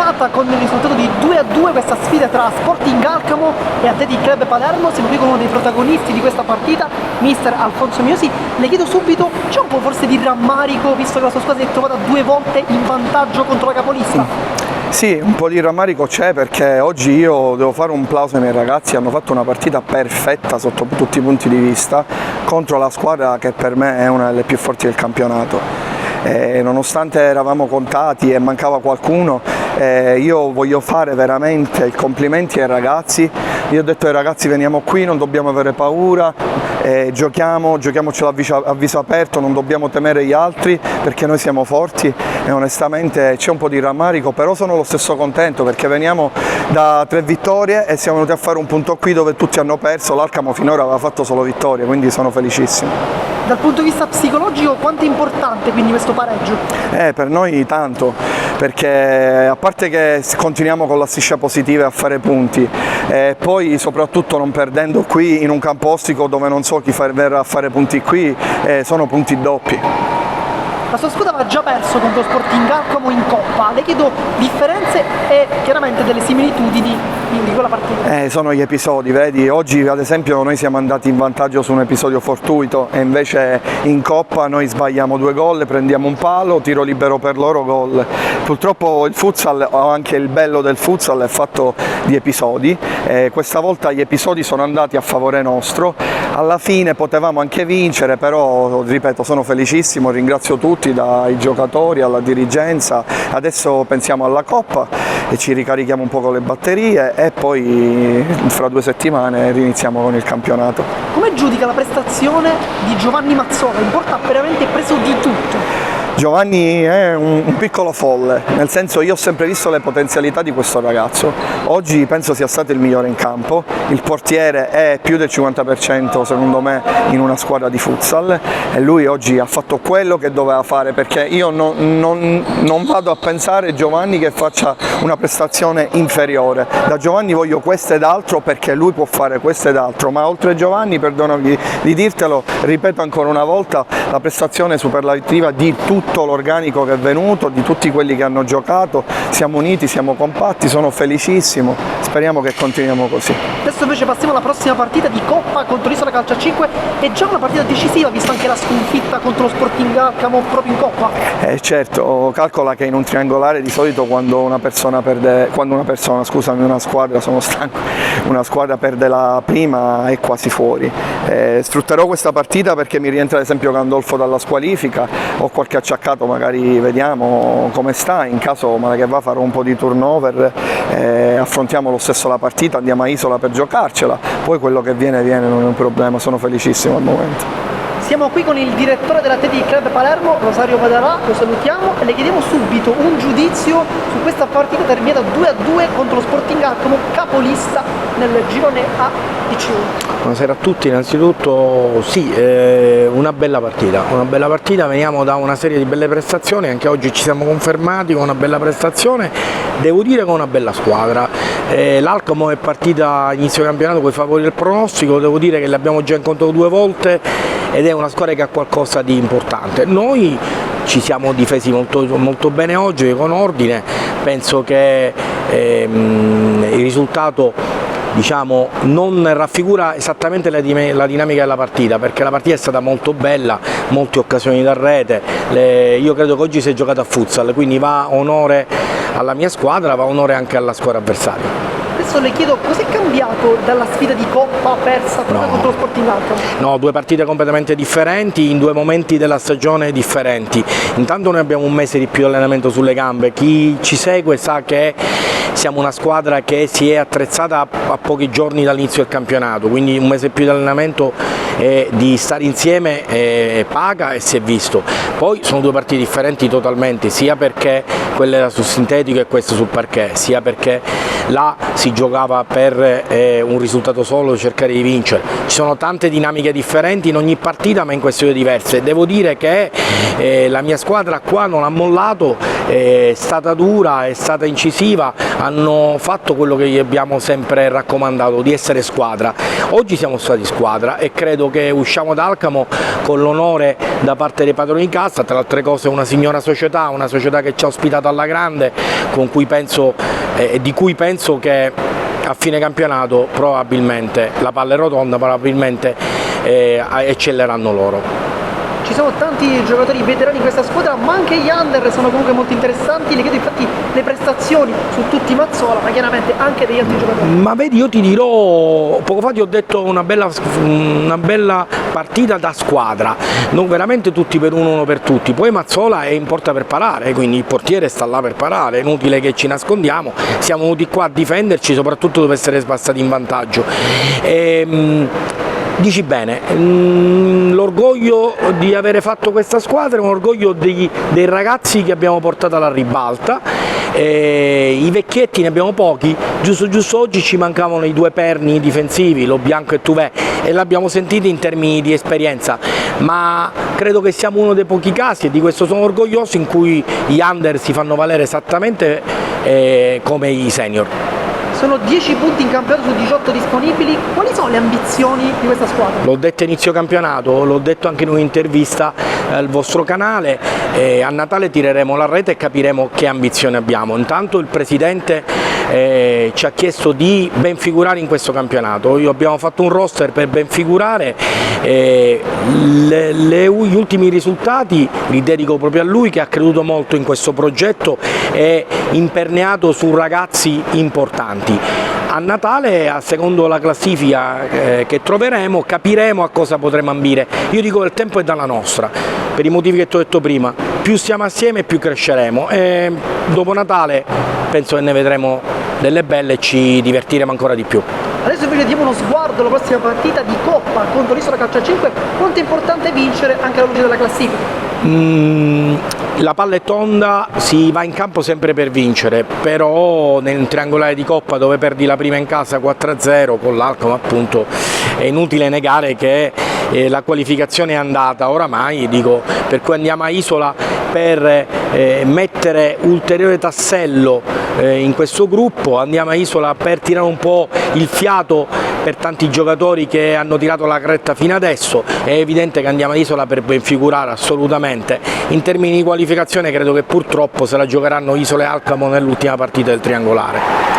terminata con il risultato di 2-2 questa sfida tra Sporting Alcamo e Athletic Club Palermo. Siamo qui con uno dei protagonisti di questa partita, mister Alfonso Miosi. Le chiedo subito, c'è un po' forse di rammarico visto che la sua squadra si è trovata 2 volte in vantaggio contro la capolista? Sì, un po' di rammarico c'è, perché oggi io devo fare un plauso ai miei ragazzi, hanno fatto una partita perfetta sotto tutti i punti di vista contro la squadra che per me è una delle più forti del campionato. Nonostante eravamo contati e mancava qualcuno, io voglio fare veramente i complimenti ai ragazzi. Io ho detto ai ragazzi: veniamo qui, non dobbiamo avere paura, giochiamocela a viso aperto, non dobbiamo temere gli altri perché noi siamo forti. E onestamente c'è un po' di rammarico, però sono lo stesso contento perché veniamo da 3 vittorie e siamo venuti a fare un punto qui dove tutti hanno perso. L'Alcamo finora aveva fatto solo vittorie, quindi sono felicissimo. Dal punto di vista psicologico quanto è importante quindi questo pareggio? Per noi tanto, perché a parte che continuiamo con la striscia positiva a fare punti, poi soprattutto non perdendo qui in un campo ostico dove non so chi verrà a fare punti qui, sono punti doppi. La sua squadra aveva già perso contro Sporting Alcamo in Coppa, le chiedo differenze e chiaramente delle similitudini di quella partita. Sono gli episodi, vedi, oggi ad esempio noi siamo andati in vantaggio su un episodio fortuito e invece in Coppa noi sbagliamo 2 gol, prendiamo un palo, tiro libero per loro, gol. Purtroppo il futsal, o anche il bello del futsal, è fatto di episodi, questa volta gli episodi sono andati a favore nostro, alla fine potevamo anche vincere, però ripeto sono felicissimo, ringrazio tutti, dai giocatori alla dirigenza. Adesso pensiamo alla Coppa e ci ricarichiamo un po' con le batterie e poi fra 2 settimane riniziamo con il campionato. Come giudica la prestazione di Giovanni Mazzola? In porta ha veramente preso di tutto. Giovanni è un piccolo folle, nel senso, io ho sempre visto le potenzialità di questo ragazzo. Oggi penso sia stato il migliore in campo, il portiere è più del 50% secondo me in una squadra di futsal e lui oggi ha fatto quello che doveva fare, perché io non vado a pensare Giovanni che faccia una prestazione inferiore. Da Giovanni voglio questo ed altro perché lui può fare questo ed altro, ma oltre Giovanni, perdonami di dirtelo, ripeto ancora una volta, la prestazione superlativa di tutti l'organico che è venuto, di tutti quelli che hanno giocato, siamo uniti, siamo compatti, sono felicissimo, speriamo che continuiamo così. Adesso invece passiamo alla prossima partita di Coppa contro l'Isola Calcio a 5, è già una partita decisiva vista anche la sconfitta contro lo Sporting Alcamo proprio in Coppa. Certo, calcola che in un triangolare di solito quando una squadra, sono stanco, una squadra perde la prima è quasi fuori. Sfrutterò questa partita perché mi rientra ad esempio Gandolfo dalla squalifica, ho qualche acciaccato, magari vediamo come sta, in caso che va farò un po' di turnover, affrontiamo lo stesso la partita, andiamo a Isola per giocarcela, poi quello che viene non è un problema, sono felicissimo al momento. Siamo qui con il direttore dell'Athletic Club Palermo, Rosario Padarà, lo salutiamo e le chiediamo subito un giudizio su questa partita terminata 2-2 contro lo Sporting Alcamo, capolista nel girone A di C1. Buonasera a tutti, innanzitutto sì, una bella partita, veniamo da una serie di belle prestazioni, anche oggi ci siamo confermati con una bella prestazione, devo dire con una bella squadra. L'Alcamo è partita inizio campionato con i favori del pronostico, devo dire che l'abbiamo già incontrato 2 volte ed è una squadra che ha qualcosa di importante. Noi ci siamo difesi molto bene oggi, con ordine, penso che il risultato non raffigura esattamente la dinamica della partita, perché la partita è stata molto bella, molte occasioni da rete, io credo che oggi si è giocato a futsal, quindi va onore alla mia squadra, va onore anche alla squadra avversaria. Adesso le chiedo cos'è cambiato dalla sfida di Coppa persa contro lo Sporting Alcamo? No, 2 partite completamente differenti, in 2 momenti della stagione differenti. Intanto noi abbiamo un mese di più di allenamento sulle gambe, chi ci segue sa che siamo una squadra che si è attrezzata a pochi giorni dall'inizio del campionato, quindi un mese più di allenamento di stare insieme paga e si è visto. Poi sono 2 partite differenti totalmente, sia perché quella era sul sintetico e questa sul parquet, sia perché là si giocava per un risultato solo, cercare di vincere. Ci sono tante dinamiche differenti in ogni partita, ma in questioni diverse. Devo dire che la mia squadra qua non ha mollato è stata dura, è stata incisiva, hanno fatto quello che gli abbiamo sempre raccomandato, di essere squadra. Oggi siamo stati squadra e credo che usciamo da Alcamo con l'onore da parte dei padroni di casa, tra le altre cose una signora società, una società che ci ha ospitato alla grande, con cui penso, di cui penso che a fine campionato probabilmente la palla è rotonda, probabilmente eccelleranno loro. Ci sono tanti giocatori veterani in questa squadra, ma anche gli under sono comunque molto interessanti. Le chiedo infatti le prestazioni su tutti Mazzola, ma chiaramente anche degli altri giocatori. Ma vedi, io ti dirò, poco fa ti ho detto una bella partita da squadra, non veramente tutti per uno per tutti. Poi Mazzola è in porta per parare, quindi il portiere sta là per parare, è inutile che ci nascondiamo, siamo venuti qua a difenderci, soprattutto dopo essere passati in vantaggio. Dici bene, l'orgoglio di avere fatto questa squadra è un orgoglio dei ragazzi che abbiamo portato alla ribalta, i vecchietti ne abbiamo pochi, giusto oggi ci mancavano i due perni difensivi, Lo Bianco e Tuvè, e l'abbiamo sentito in termini di esperienza, ma credo che siamo uno dei pochi casi, e di questo sono orgoglioso, in cui gli under si fanno valere esattamente come i senior. Sono 10 punti in campionato su 18 disponibili. Quali sono le ambizioni di questa squadra? L'ho detto a inizio campionato, l'ho detto anche in un'intervista al vostro canale, a Natale tireremo la rete e capiremo che ambizione abbiamo. Intanto il Presidente ci ha chiesto di ben figurare in questo campionato, abbiamo fatto un roster per ben figurare, gli ultimi risultati li dedico proprio a lui, che ha creduto molto in questo progetto e imperniato su ragazzi importanti. A Natale, secondo la classifica che troveremo, capiremo a cosa potremo ambire. Io dico che il tempo è dalla nostra, per i motivi che ti ho detto prima, più stiamo assieme più cresceremo, e dopo Natale penso che ne vedremo delle belle e ci divertiremo ancora di più. Adesso invece diamo uno sguardo alla prossima partita di Coppa contro l'Isola Calcio a 5. Quanto è importante vincere anche alla luce della classifica? La palla è tonda, si va in campo sempre per vincere, però nel triangolare di Coppa, dove perdi la prima in casa 4-0 con l'Alcamo, appunto, è inutile negare che la qualificazione è andata oramai, dico, per cui andiamo a Isola per mettere ulteriore tassello in questo gruppo, andiamo a Isola per tirare un po' il fiato per tanti giocatori che hanno tirato la cresta fino adesso. È evidente che andiamo a Isola per ben figurare, assolutamente. In termini di qualificazione credo che purtroppo se la giocheranno Isola e Alcamo nell'ultima partita del triangolare.